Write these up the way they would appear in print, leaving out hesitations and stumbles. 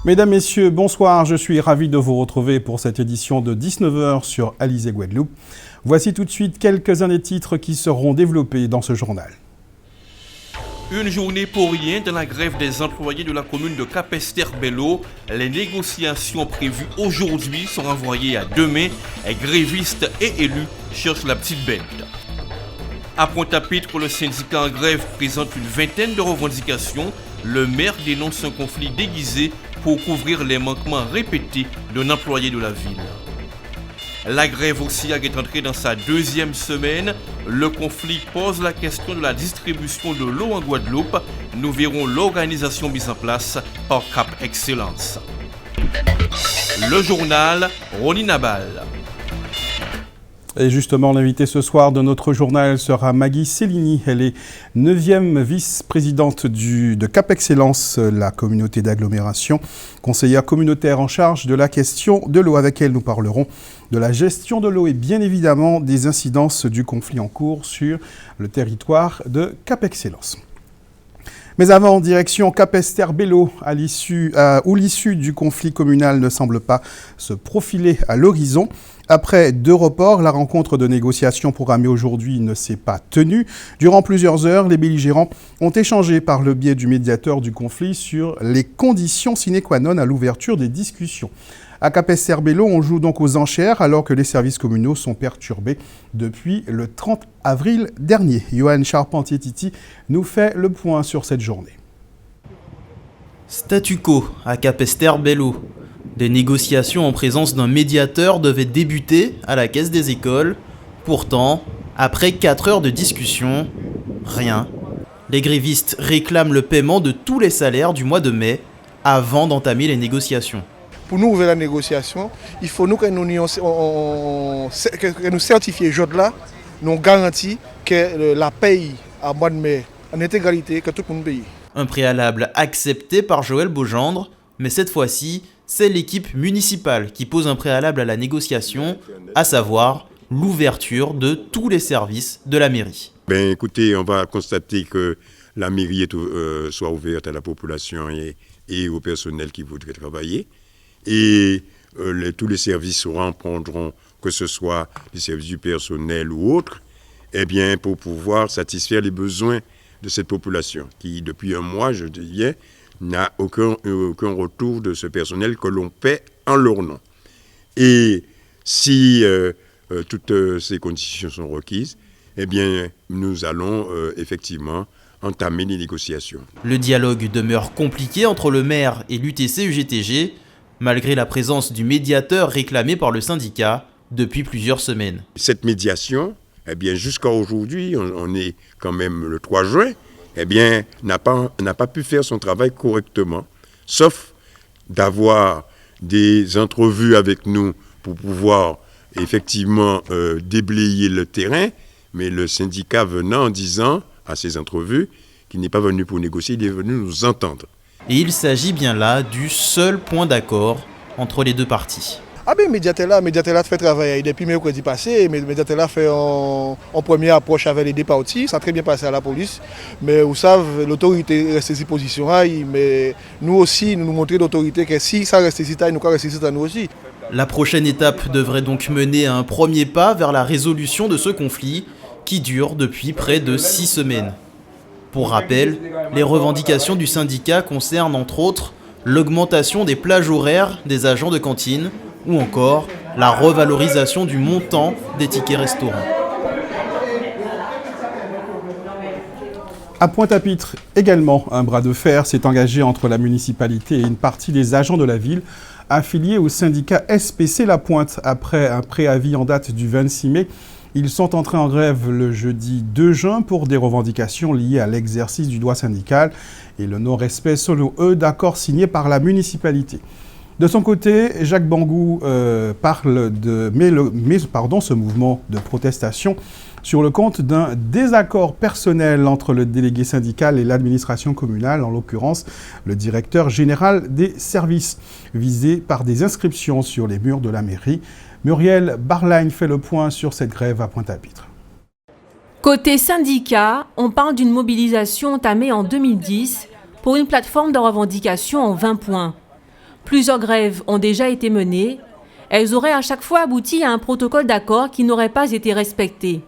Mesdames, Messieurs, bonsoir. Je suis ravi de vous retrouver pour cette édition de 19h sur Alizé Guadeloupe. Voici tout de suite quelques-uns des titres qui seront développés dans ce journal. Une journée pour rien dans la grève des employés de la commune de Capesterre-Belle-Eau. Les négociations prévues aujourd'hui sont renvoyées à demain. Grévistes et élus cherchent la petite bête. À Pointe-à-Pitre, le syndicat en grève présente une vingtaine de revendications. Le maire dénonce un conflit déguisé pour couvrir les manquements répétés d'un employé de la ville. La grève aussi est entrée dans sa deuxième semaine. Le conflit pose la question de la distribution de l'eau en Guadeloupe. Nous verrons l'organisation mise en place par Cap Excellence. Le journal, Ronnie Nabal. Et justement, l'invitée ce soir de notre journal sera Maggie Cellini. Elle est 9e vice-présidente de Cap Excellence, la communauté d'agglomération, conseillère communautaire en charge de la question de l'eau. Avec elle, nous parlerons de la gestion de l'eau et bien évidemment des incidences du conflit en cours sur le territoire de Cap Excellence. Mais avant, direction Capesterre-Belle-Eau, où l'issue du conflit communal ne semble pas se profiler à l'horizon. Après 2 reports, la rencontre de négociation programmée aujourd'hui ne s'est pas tenue. Durant plusieurs heures, les belligérants ont échangé par le biais du médiateur du conflit sur les conditions sine qua non à l'ouverture des discussions. À Capesterre-Belle-Eau, on joue donc aux enchères alors que les services communaux sont perturbés depuis le 30 avril dernier. Johan Charpentier-Titi nous fait le point sur cette journée. Statu quo à Capesterre-Belle-Eau. Des négociations en présence d'un médiateur devaient débuter à la caisse des écoles. Pourtant, après 4 heures de discussion, rien. Les grévistes réclament le paiement de tous les salaires du mois de mai avant d'entamer les négociations. Pour nous ouvrir la négociation, il faut que nous certifions là, nous garantit que la paye à mois de mai en intégralité, que tout le monde paye. Un préalable accepté par Joël Beaugendre, mais cette fois-ci, c'est l'équipe municipale qui pose un préalable à la négociation, à savoir l'ouverture de tous les services de la mairie. Écoutez, on va constater que la mairie soit ouverte à la population et au personnel qui voudrait travailler. Et tous les services reprendront, que ce soit les services du personnel ou autres, pour pouvoir satisfaire les besoins de cette population qui, depuis un mois, je dirais, n'a aucun retour de ce personnel que l'on paie en leur nom. Et si toutes ces conditions sont requises, nous allons effectivement entamer les négociations. Le dialogue demeure compliqué entre le maire et l'UTC-UGTG, malgré la présence du médiateur réclamé par le syndicat depuis plusieurs semaines. Cette médiation, jusqu'à aujourd'hui, on est quand même le 3 juin, n'a pas pu faire son travail correctement, sauf d'avoir des entrevues avec nous pour pouvoir effectivement déblayer le terrain, mais le syndicat venant en disant à ces entrevues qu'il n'est pas venu pour négocier, il est venu nous entendre. Et il s'agit bien là du seul point d'accord entre les deux parties. Médiateur fait travailler depuis mercredi passé, Médiateur fait en première approche avec les deux parties, ça a très bien passé à la police, mais vous savez, l'autorité reste ici position, mais nous aussi, nous montrer l'autorité que si ça reste ici, nous reste ici, nous aussi. La prochaine étape devrait donc mener à un premier pas vers la résolution de ce conflit qui dure depuis près de 6 semaines. Pour rappel, les revendications du syndicat concernent entre autres l'augmentation des plages horaires des agents de cantine ou encore la revalorisation du montant des tickets restaurants. À Pointe-à-Pitre, également, un bras de fer s'est engagé entre la municipalité et une partie des agents de la ville affiliés au syndicat SPC La Pointe. Après un préavis en date du 26 mai, ils sont entrés en grève le jeudi 2 juin pour des revendications liées à l'exercice du droit syndical et le non-respect, selon eux, d'accords signés par la municipalité. De son côté, Jacques Bangou parle de ce mouvement de protestation sur le compte d'un désaccord personnel entre le délégué syndical et l'administration communale, en l'occurrence le directeur général des services, visé par des inscriptions sur les murs de la mairie. Muriel Barline fait le point sur cette grève à Pointe-à-Pitre. Côté syndicat, on parle d'une mobilisation entamée en 2010 pour une plateforme de revendication en 20 points. Plusieurs grèves ont déjà été menées. Elles auraient à chaque fois abouti à un protocole d'accord qui n'aurait pas été respecté.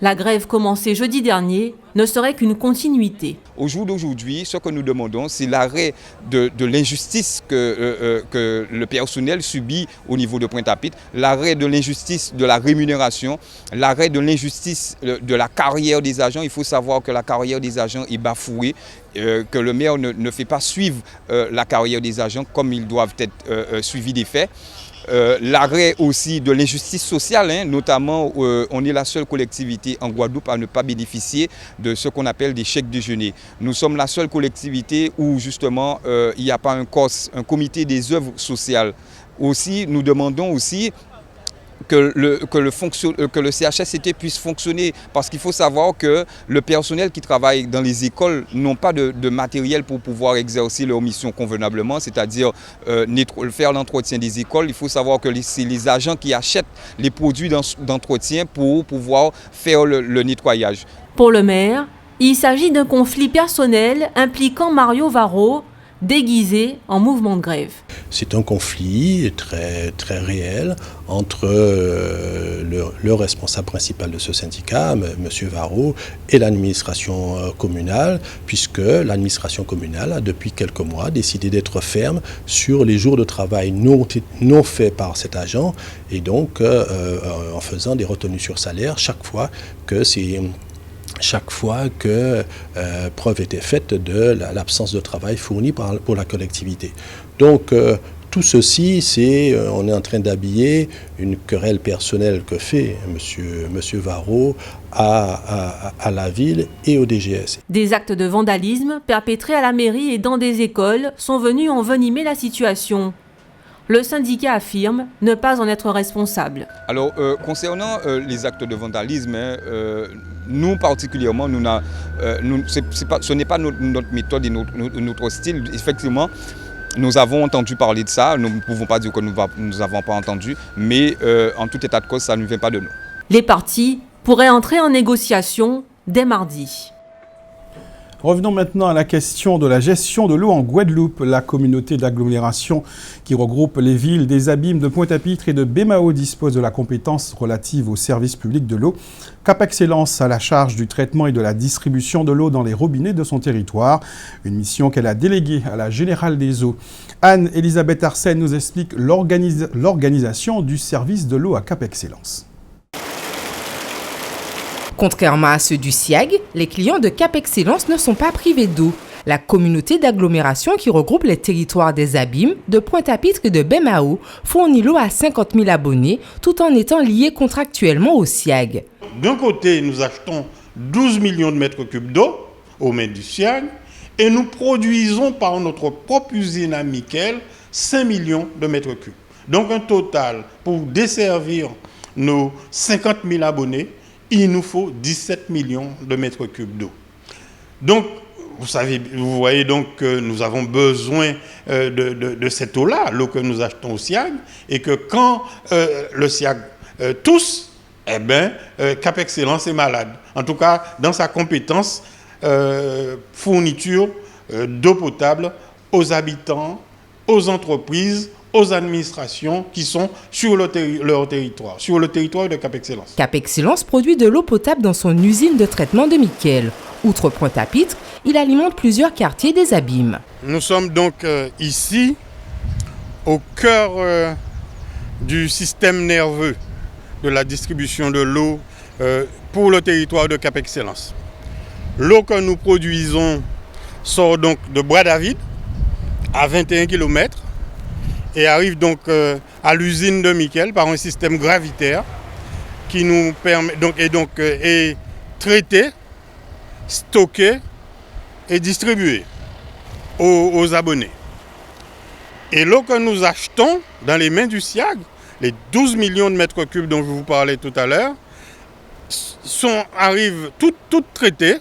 La grève commencée jeudi dernier ne serait qu'une continuité. Au jour d'aujourd'hui, ce que nous demandons, c'est l'arrêt de l'injustice que le personnel subit au niveau de Pointe-à-Pitre, l'arrêt de l'injustice de la rémunération, l'arrêt de l'injustice de la carrière des agents. Il faut savoir que la carrière des agents est bafouée, que le maire ne fait pas suivre la carrière des agents comme ils doivent être suivis des faits. L'arrêt aussi de l'injustice sociale, notamment on est la seule collectivité en Guadeloupe à ne pas bénéficier de ce qu'on appelle des chèques déjeuner. Nous sommes la seule collectivité où justement il n'y a pas un COS, un comité des œuvres sociales. Aussi, nous demandons aussi que le CHSCT puisse fonctionner, parce qu'il faut savoir que le personnel qui travaille dans les écoles n'ont pas de matériel pour pouvoir exercer leur mission convenablement, c'est-à-dire faire l'entretien des écoles. Il faut savoir que c'est les agents qui achètent les produits d'entretien pour pouvoir faire le nettoyage. Pour le maire, il s'agit d'un conflit personnel impliquant Mario Varro, déguisé en mouvement de grève. C'est un conflit très, très réel entre le responsable principal de ce syndicat, M. Varro, et l'administration communale, puisque l'administration communale a depuis quelques mois décidé d'être ferme sur les jours de travail non faits par cet agent, et donc en faisant des retenues sur salaire chaque fois que preuve était faite de l'absence de travail fourni pour la collectivité. Donc tout ceci, on est en train d'habiller une querelle personnelle que fait monsieur Varro à la ville et au DGS. Des actes de vandalisme perpétrés à la mairie et dans des écoles sont venus envenimer la situation. Le syndicat affirme ne pas en être responsable. Alors, concernant les actes de vandalisme, nous particulièrement, ce n'est pas notre méthode et notre style. Effectivement, nous avons entendu parler de ça. Nous ne pouvons pas dire que nous n'avons pas entendu, mais en tout état de cause, ça ne vient pas de nous. Les partis pourraient entrer en négociation dès mardi. Revenons maintenant à la question de la gestion de l'eau en Guadeloupe. La communauté d'agglomération qui regroupe les villes des Abîmes, de Pointe-à-Pitre et de Bémao dispose de la compétence relative au service public de l'eau. Cap Excellence a la charge du traitement et de la distribution de l'eau dans les robinets de son territoire. Une mission qu'elle a déléguée à la Générale des Eaux. Anne-Elisabeth Arsène nous explique l'organisation du service de l'eau à Cap Excellence. Contrairement à ceux du SIAG, les clients de Cap Excellence ne sont pas privés d'eau. La communauté d'agglomération qui regroupe les territoires des Abîmes, de Pointe-à-Pitre et de Bémao fournit l'eau à 50 000 abonnés tout en étant liés contractuellement au SIAG. D'un côté, nous achetons 12 millions de mètres cubes d'eau aux mains du SIAG et nous produisons par notre propre usine à Miquel 5 millions de mètres cubes. Donc un total pour desservir nos 50 000 abonnés, il nous faut 17 millions de mètres cubes d'eau. Donc, vous voyez donc que nous avons besoin de cette eau-là, l'eau que nous achetons au SIAG, et que quand le SIAG tousse, Cap Excellence est malade. En tout cas, dans sa compétence fourniture d'eau potable aux habitants, aux entreprises, aux administrations qui sont sur leur territoire, sur le territoire de Cap Excellence. Cap Excellence produit de l'eau potable dans son usine de traitement de Miquel. Outre Pointe-à-Pitre, il alimente plusieurs quartiers des Abîmes. Nous sommes donc ici, au cœur du système nerveux de la distribution de l'eau pour le territoire de Cap Excellence. L'eau que nous produisons sort donc de Bois-David, à 21 km, et arrive donc à l'usine de Miquel par un système gravitaire qui nous permet est traité, stocké et distribué aux abonnés. Et l'eau que nous achetons dans les mains du SIAG, les 12 millions de mètres cubes dont je vous parlais tout à l'heure, arrivent toutes traitées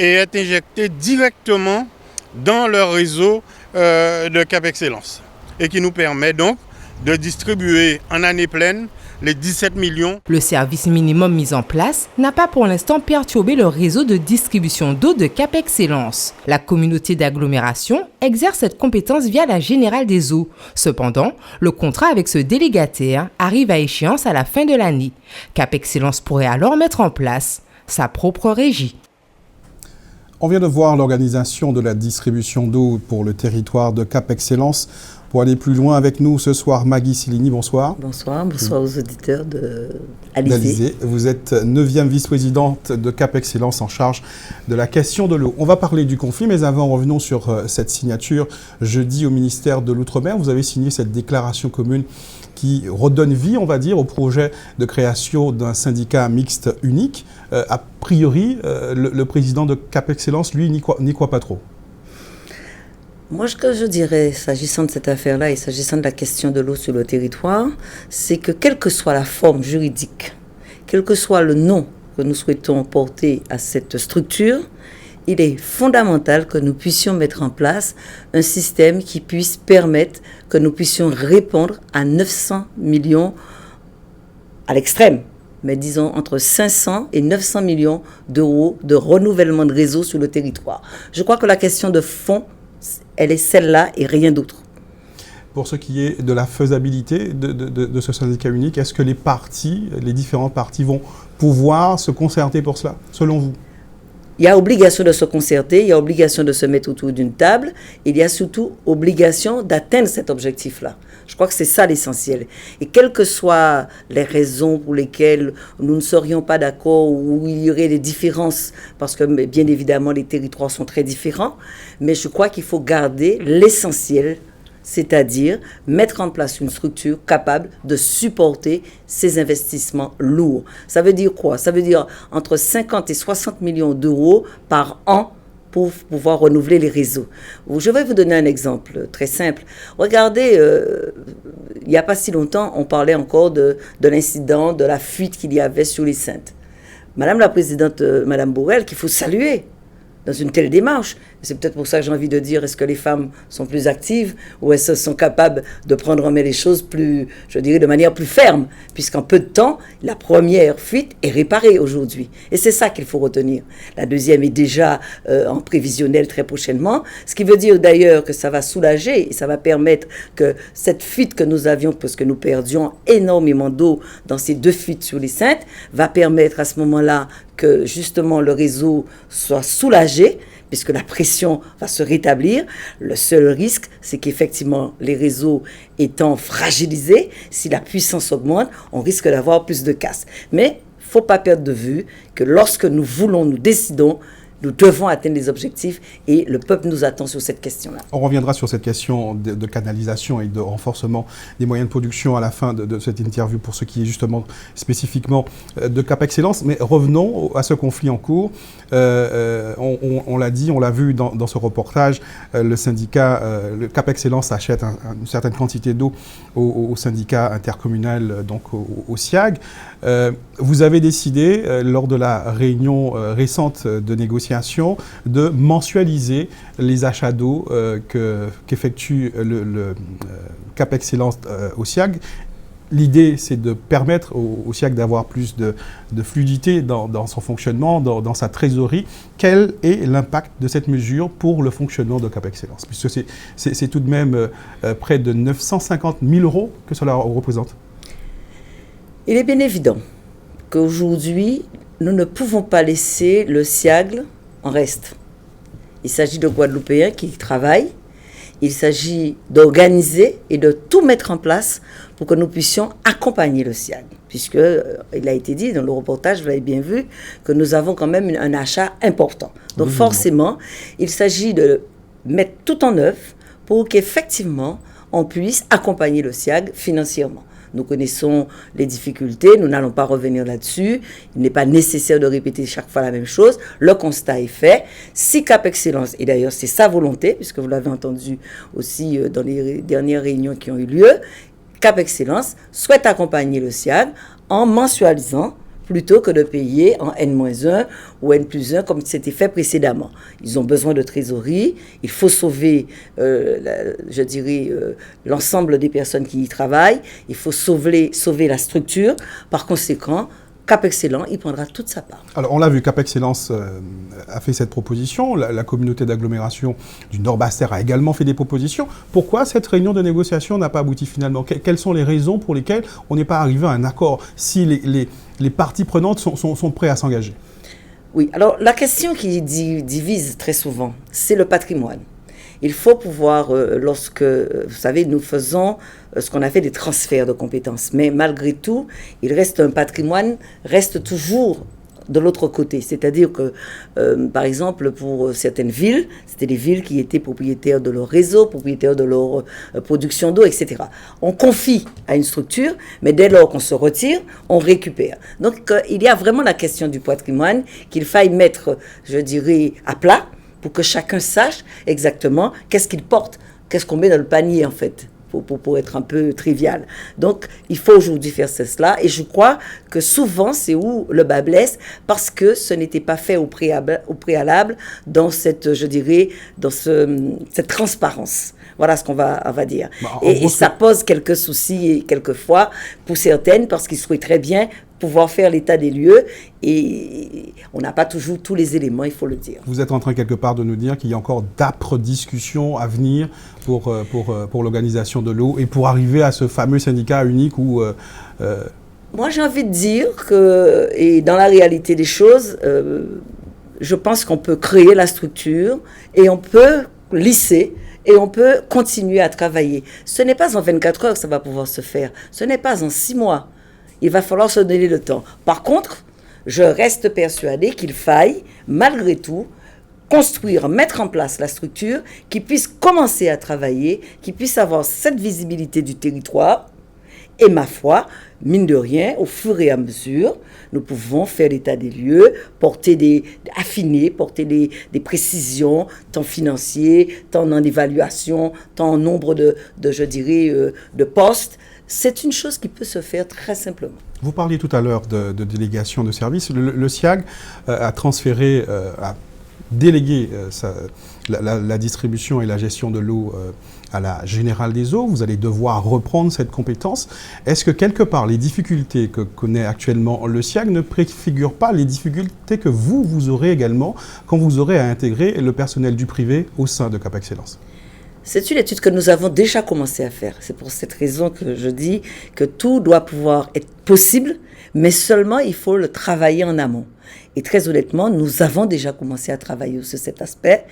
et est injectée directement dans le réseau de Cap Excellence, et qui nous permet donc de distribuer en année pleine les 17 millions. Le service minimum mis en place n'a pas pour l'instant perturbé le réseau de distribution d'eau de Cap Excellence. La communauté d'agglomération exerce cette compétence via la Générale des eaux. Cependant, le contrat avec ce délégataire arrive à échéance à la fin de l'année. Cap Excellence pourrait alors mettre en place sa propre régie. On vient de voir l'organisation de la distribution d'eau pour le territoire de Cap Excellence. Pour aller plus loin avec nous ce soir, Maggie Cellini, bonsoir. Bonsoir aux auditeurs d'Alizé. Vous êtes 9e vice-présidente de Cap Excellence en charge de la question de l'eau. On va parler du conflit, mais avant, revenons sur cette signature. Jeudi, au ministère de l'Outre-mer, vous avez signé cette déclaration commune qui redonne vie, on va dire, au projet de création d'un syndicat mixte unique. A priori, le président de Cap Excellence, lui, n'y croit pas trop. Moi, ce que je dirais, s'agissant de cette affaire-là et s'agissant de la question de l'eau sur le territoire, c'est que quelle que soit la forme juridique, quel que soit le nom que nous souhaitons porter à cette structure, il est fondamental que nous puissions mettre en place un système qui puisse permettre que nous puissions répondre à 900 millions à l'extrême, mais disons entre 500 et 900 millions d'euros de renouvellement de réseau sur le territoire. Je crois que la question de fond, elle est celle-là et rien d'autre. Pour ce qui est de la faisabilité de ce syndicat unique, est-ce que les différentes parties vont pouvoir se concerter pour cela, selon vous ? Il y a obligation de se concerter, il y a obligation de se mettre autour d'une table, il y a surtout obligation d'atteindre cet objectif-là. Je crois que c'est ça l'essentiel. Et quelles que soient les raisons pour lesquelles nous ne serions pas d'accord ou il y aurait des différences, parce que bien évidemment les territoires sont très différents, mais je crois qu'il faut garder l'essentiel, c'est-à-dire mettre en place une structure capable de supporter ces investissements lourds. Ça veut dire quoi? Ça veut dire entre 50 et 60 millions d'euros par an pour pouvoir renouveler les réseaux. Je vais vous donner un exemple très simple. Regardez, il n'y a pas si longtemps, on parlait encore de l'incident, de la fuite qu'il y avait sur les Saintes. Madame la présidente, Madame Borrell, qu'il faut saluer dans une telle démarche. C'est peut-être pour ça que j'ai envie de dire, est-ce que les femmes sont plus actives ou est-ce qu'elles sont capables de prendre en main les choses plus, je dirais, de manière plus ferme, puisqu'en peu de temps, la première fuite est réparée aujourd'hui. Et c'est ça qu'il faut retenir. La deuxième est déjà en prévisionnel très prochainement, ce qui veut dire d'ailleurs que ça va soulager et ça va permettre que cette fuite que nous avions, parce que nous perdions énormément d'eau dans ces 2 fuites sur les Saintes, va permettre à ce moment-là que justement le réseau soit soulagé, puisque la pression va se rétablir. Le seul risque, c'est qu'effectivement, les réseaux étant fragilisés, si la puissance augmente, on risque d'avoir plus de casse. Mais il ne faut pas perdre de vue que lorsque nous voulons, nous décidons, nous devons atteindre les objectifs et le peuple nous attend sur cette question-là. On reviendra sur cette question de canalisation et de renforcement des moyens de production à la fin de cette interview pour ce qui est justement spécifiquement de Cap Excellence. Mais revenons à ce conflit en cours. On l'a dit, on l'a vu dans ce reportage, le syndicat, le Cap Excellence achète une certaine quantité d'eau au syndicat intercommunal, donc au SIAG. Vous avez décidé, lors de la réunion récente de négociation, de mensualiser les achats d'eau qu'effectue le Cap Excellence au SIAG. L'idée, c'est de permettre au SIAG d'avoir plus de fluidité dans son fonctionnement, dans sa trésorerie. Quel est l'impact de cette mesure pour le fonctionnement de Cap Excellence? Puisque c'est tout de même près de 950 000 euros que cela représente. Il est bien évident qu'aujourd'hui, nous ne pouvons pas laisser le SIAG en reste. Il s'agit de Guadeloupéens qui travaillent. Il s'agit d'organiser et de tout mettre en place pour que nous puissions accompagner le SIAG. Puisque, il a été dit dans le reportage, vous l'avez bien vu, que nous avons quand même un achat important. Donc forcément, il s'agit de mettre tout en œuvre pour qu'effectivement, on puisse accompagner le SIAG financièrement. Nous connaissons les difficultés, nous n'allons pas revenir là-dessus. Il n'est pas nécessaire de répéter chaque fois la même chose. Le constat est fait. Si Cap Excellence, et d'ailleurs c'est sa volonté, puisque vous l'avez entendu aussi dans les dernières réunions qui ont eu lieu, Cap Excellence souhaite accompagner le SIAG en mensualisant plutôt que de payer en N-1 ou N+1 comme c'était fait précédemment. Ils ont besoin de trésorerie, il faut sauver, l'ensemble des personnes qui y travaillent, il faut sauver la structure. Par conséquent, Cap Excellence, il prendra toute sa part. Alors, on l'a vu, Cap Excellence a fait cette proposition. La communauté d'agglomération du Nord-Bas-Terre a également fait des propositions. Pourquoi cette réunion de négociation n'a pas abouti finalement? Quelles sont les raisons pour lesquelles on n'est pas arrivé à un accord si les parties prenantes sont prêtes à s'engager? Oui, alors la question qui divise très souvent, c'est le patrimoine. Il faut pouvoir, lorsque, vous savez, nous faisons ce qu'on a fait des transferts de compétences, mais malgré tout, il reste un patrimoine, reste toujours de l'autre côté. C'est-à-dire que, par exemple, pour certaines villes, c'était des villes qui étaient propriétaires de leur réseau, propriétaires de leur production d'eau, etc. On confie à une structure, mais dès lors qu'on se retire, on récupère. Donc, il y a vraiment la question du patrimoine qu'il faille mettre, je dirais, à plat, pour que chacun sache exactement qu'est-ce qu'il porte, qu'est-ce qu'on met dans le panier en fait, pour être un peu trivial. Donc, il faut aujourd'hui faire cela, et je crois que souvent, c'est où le bas blesse, parce que ce n'était pas fait au préalable dans cette, je dirais, dans cette transparence. Voilà ce qu'on va dire. Et ça pose quelques soucis, quelquefois, pour certaines, parce qu'ils souhaiteraient bien pouvoir faire l'état des lieux, et on n'a pas toujours tous les éléments, il faut le dire. Vous êtes en train quelque part de nous dire qu'il y a encore d'âpres discussions à venir pour l'organisation de l'eau et pour arriver à ce fameux syndicat unique où... Moi, j'ai envie de dire que, et dans la réalité des choses, je pense qu'on peut créer la structure et on peut lisser et on peut continuer à travailler. Ce n'est pas en 24 heures que ça va pouvoir se faire, ce n'est pas en 6 mois. Il va falloir se donner le temps. Par contre, je reste persuadée qu'il faille, malgré tout, construire, mettre en place la structure qui puisse commencer à travailler, qui puisse avoir cette visibilité du territoire. Et ma foi, mine de rien, au fur et à mesure, nous pouvons faire l'état des lieux, affiner, porter des précisions, tant financiers, tant en évaluation, tant en nombre de postes. C'est une chose qui peut se faire très simplement. Vous parliez tout à l'heure de délégation de services. Le SIAG a transféré, a délégué la distribution et la gestion de l'eau à la Générale des Eaux. Vous allez devoir reprendre cette compétence. Est-ce que quelque part, les difficultés que connaît actuellement le SIAG ne préfigurent pas les difficultés que vous aurez également quand vous aurez à intégrer le personnel du privé au sein de Cap Excellence? C'est une étude que nous avons déjà commencé à faire. C'est pour cette raison que je dis que tout doit pouvoir être possible, mais seulement il faut le travailler en amont. Et très honnêtement, nous avons déjà commencé à travailler sur cet aspect.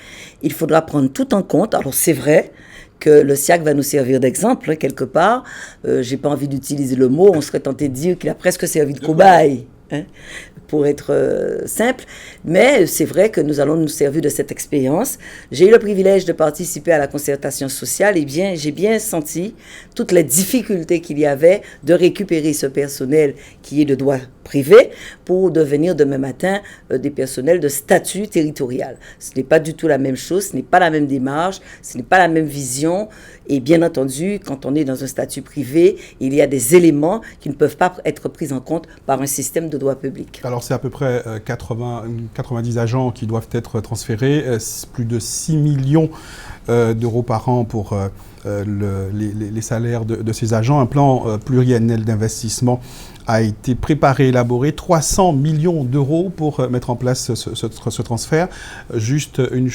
Il faudra prendre tout en compte. Alors c'est vrai que le SIAG va nous servir d'exemple, quelque part. J'ai pas envie d'utiliser le mot, on serait tenté de dire qu'il a presque servi de cobaye. Pour être simple, mais c'est vrai que nous allons nous servir de cette expérience. J'ai eu le privilège de participer à la concertation sociale, et bien, j'ai bien senti toutes les difficultés qu'il y avait de récupérer ce personnel qui est de droit privé pour devenir demain matin des personnels de statut territorial. Ce n'est pas du tout la même chose, ce n'est pas la même démarche, ce n'est pas la même vision, et bien entendu, quand on est dans un statut privé, il y a des éléments qui ne peuvent pas être pris en compte par un système de droit public. Alors c'est à peu près 90 agents qui doivent être transférés, plus de 6 millions d'euros par an pour les salaires de ces agents. Un plan pluriannuel d'investissement a été préparé, élaboré, 300 millions d'euros pour mettre en place ce transfert. Juste une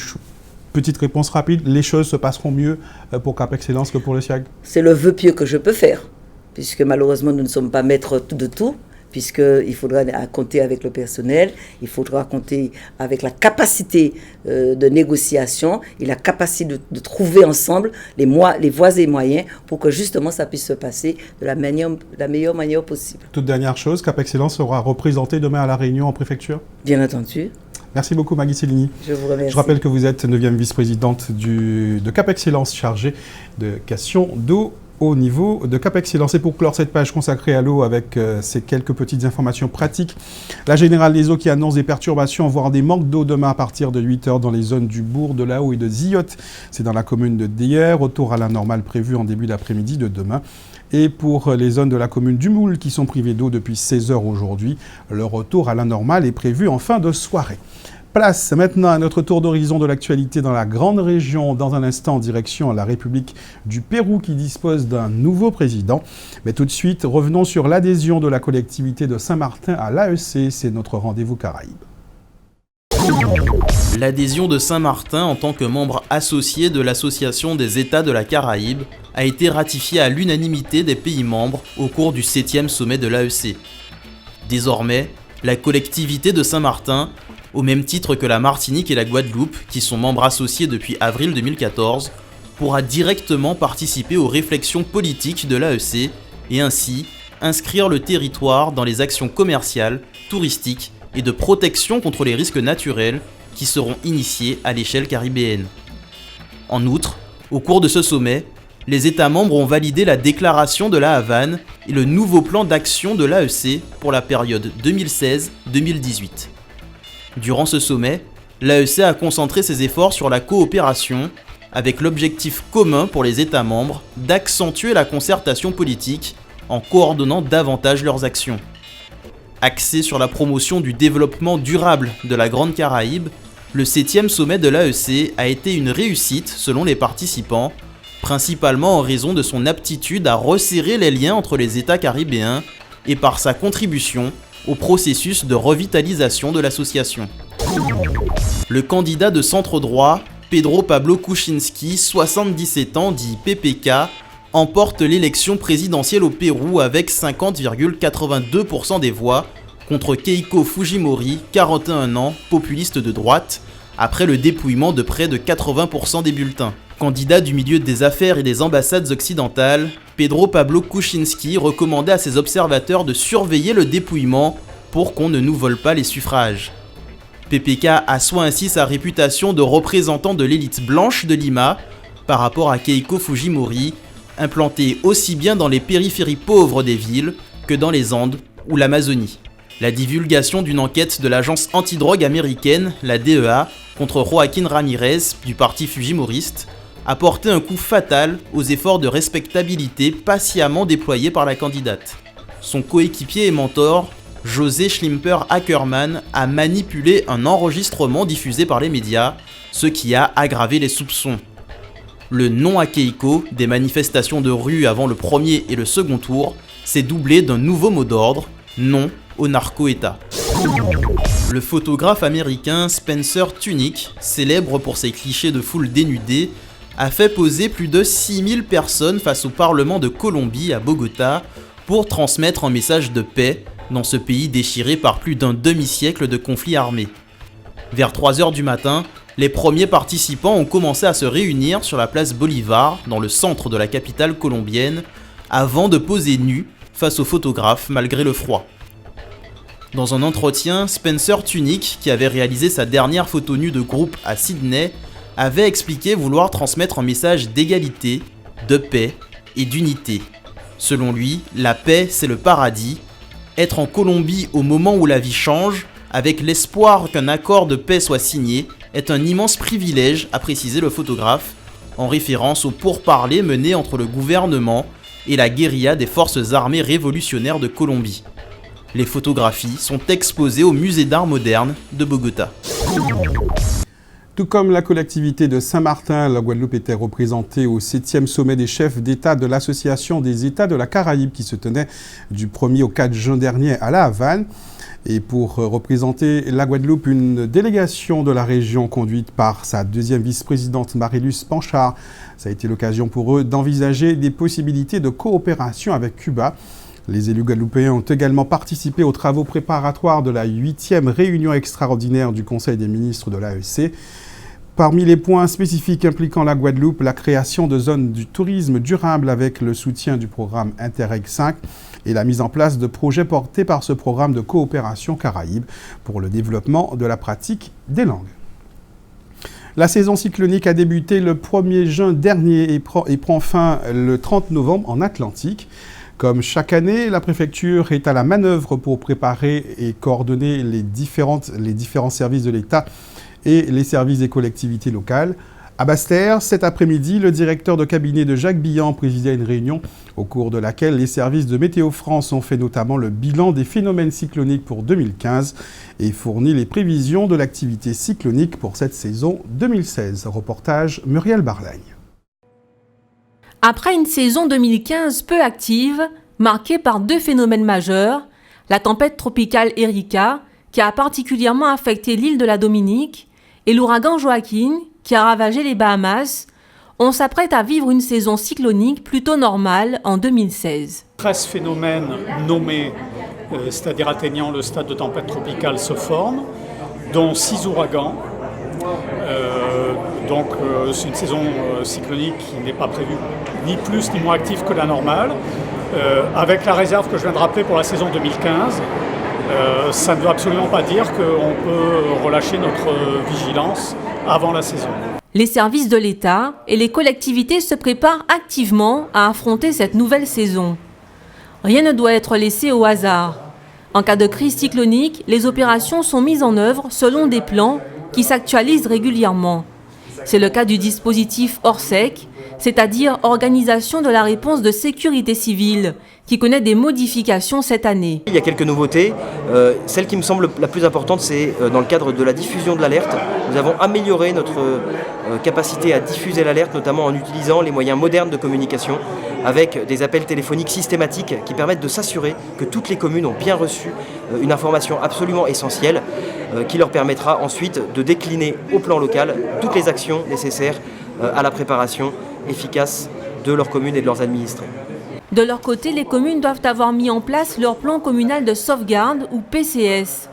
petite réponse rapide, les choses se passeront mieux pour Cap Excellence que pour le SIAG? C'est le vœu pieux que je peux faire, puisque malheureusement nous ne sommes pas maîtres de tout, puisqu'il faudra compter avec le personnel, il faudra compter avec la capacité de négociation et la capacité de trouver ensemble les voies et moyens pour que justement ça puisse se passer de la meilleure manière possible. Toute dernière chose, Cap Excellence sera représenté demain à La Réunion en préfecture? Bien entendu. Merci beaucoup Maggie Cellini. Je vous remercie. Je rappelle que vous êtes 9e vice-présidente de Cap Excellence chargée de questions d'eau au niveau de Cap Excellence. Et pour clore cette page consacrée à l'eau avec ces quelques petites informations pratiques, la Générale des Eaux qui annonce des perturbations, voire des manques d'eau demain à partir de 8 h dans les zones du Bourg, de la Haut et de Ziotte. C'est dans la commune de Déher. Retour à la normale prévu en début d'après-midi de demain. Et pour les zones de la commune du Moule qui sont privées d'eau depuis 16 h aujourd'hui, le retour à la normale est prévu en fin de soirée. Place maintenant à notre tour d'horizon de l'actualité dans la grande région. Dans un instant, en direction à la République du Pérou qui dispose d'un nouveau président. Mais tout de suite, revenons sur l'adhésion de la collectivité de Saint-Martin à l'AEC. C'est notre rendez-vous Caraïbes. L'adhésion de Saint-Martin en tant que membre associé de l'Association des États de la Caraïbe a été ratifiée à l'unanimité des pays membres au cours du 7e sommet de l'AEC. Désormais, la collectivité de Saint-Martin, au même titre que la Martinique et la Guadeloupe, qui sont membres associés depuis avril 2014, pourra directement participer aux réflexions politiques de l'AEC et ainsi inscrire le territoire dans les actions commerciales, touristiques et de protection contre les risques naturels qui seront initiés à l'échelle caribéenne. En outre, au cours de ce sommet, les États membres ont validé la déclaration de La Havane et le nouveau plan d'action de l'AEC pour la période 2016-2018. Durant ce sommet, l'AEC a concentré ses efforts sur la coopération, avec l'objectif commun pour les États membres d'accentuer la concertation politique en coordonnant davantage leurs actions. Axé sur la promotion du développement durable de la Grande Caraïbe, le 7e sommet de l'AEC a été une réussite selon les participants, principalement en raison de son aptitude à resserrer les liens entre les États caribéens et par sa contribution au processus de revitalisation de l'association. Le candidat de centre droit, Pedro Pablo Kuczynski, 77 ans, dit PPK, emporte l'élection présidentielle au Pérou avec 50,82% des voix contre Keiko Fujimori, 41 ans, populiste de droite, après le dépouillement de près de 80% des bulletins. Candidat du milieu des affaires et des ambassades occidentales, Pedro Pablo Kuczynski recommandait à ses observateurs de surveiller le dépouillement pour qu'on ne nous vole pas les suffrages. PPK assoit ainsi sa réputation de représentant de l'élite blanche de Lima par rapport à Keiko Fujimori, implanté aussi bien dans les périphéries pauvres des villes que dans les Andes ou l'Amazonie. La divulgation d'une enquête de l'agence antidrogue américaine, la DEA, contre Joaquín Ramírez du parti fujimoriste, a porté un coup fatal aux efforts de respectabilité patiemment déployés par la candidate. Son coéquipier et mentor, José Schlimper Ackerman, a manipulé un enregistrement diffusé par les médias, ce qui a aggravé les soupçons. Le non à Keiko des manifestations de rue avant le premier et le second tour s'est doublé d'un nouveau mot d'ordre, non au narco-état. Le photographe américain Spencer Tunick, célèbre pour ses clichés de foule dénudée, a fait poser plus de 6000 personnes face au Parlement de Colombie à Bogota pour transmettre un message de paix dans ce pays déchiré par plus d'un demi-siècle de conflits armés. Vers 3 h du matin, les premiers participants ont commencé à se réunir sur la place Bolivar, dans le centre de la capitale colombienne, avant de poser nus face aux photographes malgré le froid. Dans un entretien, Spencer Tunick, qui avait réalisé sa dernière photo nue de groupe à Sydney, avait expliqué vouloir transmettre un message d'égalité, de paix et d'unité. Selon lui, la paix, c'est le paradis. Être en Colombie au moment où la vie change, avec l'espoir qu'un accord de paix soit signé, est un immense privilège, a précisé le photographe, en référence aux pourparlers menés entre le gouvernement et la guérilla des forces armées révolutionnaires de Colombie. Les photographies sont exposées au musée d'art moderne de Bogota. Tout comme la collectivité de Saint-Martin, la Guadeloupe était représentée au 7e sommet des chefs d'État de l'Association des États de la Caraïbe qui se tenait du 1er au 4 juin dernier à La Havane. Et pour représenter la Guadeloupe, une délégation de la région conduite par sa deuxième vice-présidente Marilus Panchard. Ça a été l'occasion pour eux d'envisager des possibilités de coopération avec Cuba. Les élus guadeloupéens ont également participé aux travaux préparatoires de la 8e réunion extraordinaire du Conseil des ministres de l'AEC. Parmi les points spécifiques impliquant la Guadeloupe, la création de zones du tourisme durable avec le soutien du programme Interreg 5 et la mise en place de projets portés par ce programme de coopération Caraïbe pour le développement de la pratique des langues. La saison cyclonique a débuté le 1er juin dernier et prend fin le 30 novembre en Atlantique. Comme chaque année, la préfecture est à la manœuvre pour préparer et coordonner les différents services de l'État et les services des collectivités locales. À Basse-Terre, cet après-midi, le directeur de cabinet de Jacques Billan présidait une réunion au cours de laquelle les services de Météo France ont fait notamment le bilan des phénomènes cycloniques pour 2015 et fourni les prévisions de l'activité cyclonique pour cette saison 2016. Reportage Muriel Barlagne. Après une saison 2015 peu active, marquée par 2 phénomènes majeurs, la tempête tropicale Erika, qui a particulièrement affecté l'île de la Dominique, et l'ouragan Joaquin, qui a ravagé les Bahamas, on s'apprête à vivre une saison cyclonique plutôt normale en 2016. 13 phénomènes nommés, c'est-à-dire atteignant le stade de tempête tropicale, se forment, dont 6 ouragans. Donc c'est une saison cyclonique qui n'est pas prévue ni plus ni moins active que la normale. Avec la réserve que je viens de rappeler pour la saison 2015, ça ne veut absolument pas dire qu'on peut relâcher notre vigilance avant la saison. Les services de l'État et les collectivités se préparent activement à affronter cette nouvelle saison. Rien ne doit être laissé au hasard. En cas de crise cyclonique, les opérations sont mises en œuvre selon des plans qui s'actualisent régulièrement. C'est le cas du dispositif Orsec, c'est-à-dire Organisation de la réponse de sécurité civile, qui connaît des modifications cette année. Il y a quelques nouveautés. Celle qui me semble la plus importante, c'est dans le cadre de la diffusion de l'alerte. Nous avons amélioré notre capacité à diffuser l'alerte, notamment en utilisant les moyens modernes de communication, avec des appels téléphoniques systématiques qui permettent de s'assurer que toutes les communes ont bien reçu une information absolument essentielle qui leur permettra ensuite de décliner au plan local toutes les actions nécessaires à la préparation efficace de leur commune et de leurs administrés. De leur côté, les communes doivent avoir mis en place leur plan communal de sauvegarde ou PCS.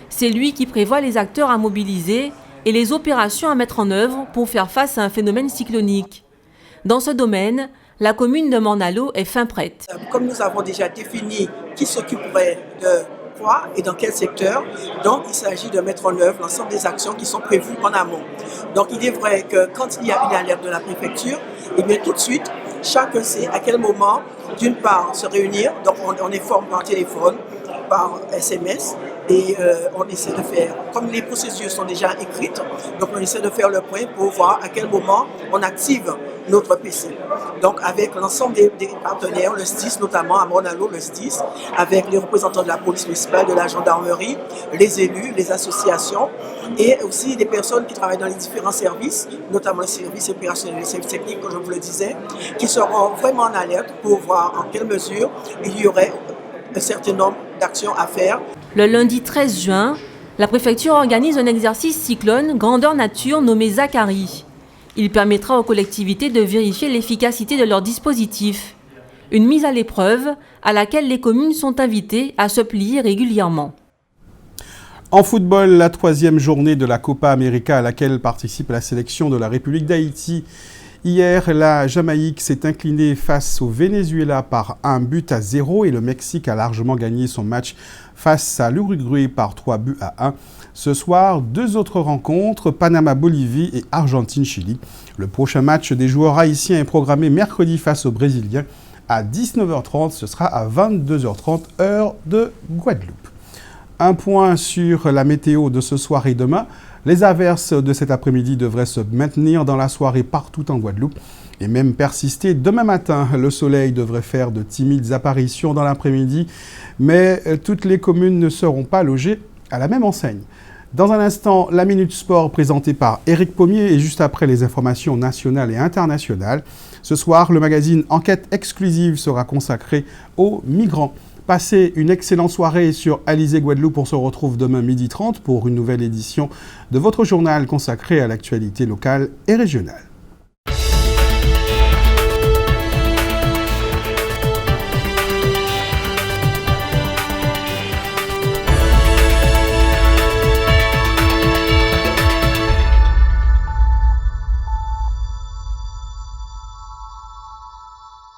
C'est lui qui prévoit les acteurs à mobiliser et les opérations à mettre en œuvre pour faire face à un phénomène cyclonique. Dans ce domaine, la commune de Morne-à-l'Eau est fin prête. Comme nous avons déjà défini qui s'occuperait de quoi et dans quel secteur, donc il s'agit de mettre en œuvre l'ensemble des actions qui sont prévues en amont. Donc il est vrai que quand il y a une alerte de la préfecture, et bien tout de suite, chacun sait à quel moment, d'une part, se réunir, donc on informe par téléphone, par SMS, et on essaie de faire, comme les procédures sont déjà écrites, donc on essaie de faire le point pour voir à quel moment on active notre PC. Donc avec l'ensemble des partenaires, le SDIS notamment, à Morne-à-l'Eau, le SDIS, avec les représentants de la police municipale, de la gendarmerie, les élus, les associations, et aussi des personnes qui travaillent dans les différents services, notamment les services opérationnels et les services techniques, comme je vous le disais, qui seront vraiment en alerte pour voir en quelle mesure il y aurait un certain nombre d'actions à faire. Le lundi 13 juin, la préfecture organise un exercice cyclone grandeur nature nommé Zachary. Il permettra aux collectivités de vérifier l'efficacité de leur dispositif. Une mise à l'épreuve à laquelle les communes sont invitées à se plier régulièrement. En football, la 3e journée de la Copa América à laquelle participe la sélection de la République d'Haïti. Hier, la Jamaïque s'est inclinée face au Venezuela par 1-0 et le Mexique a largement gagné son match face à l'Uruguay par 3-1. Ce soir, 2 autres rencontres, Panama-Bolivie et Argentine-Chili. Le prochain match des joueurs haïtiens est programmé mercredi face aux Brésiliens à 19h30. Ce sera à 22h30, heure de Guadeloupe. Un point sur la météo de ce soir et demain. Les averses de cet après-midi devraient se maintenir dans la soirée partout en Guadeloupe et même persister demain matin. Le soleil devrait faire de timides apparitions dans l'après-midi, mais toutes les communes ne seront pas logées à la même enseigne. Dans un instant, la Minute Sport présentée par Éric Pommier et juste après les informations nationales et internationales. Ce soir, le magazine Enquête exclusive sera consacré aux migrants. Passez une excellente soirée sur Alizé Guadeloupe. On se retrouve demain 12h30 pour une nouvelle édition de votre journal consacré à l'actualité locale et régionale.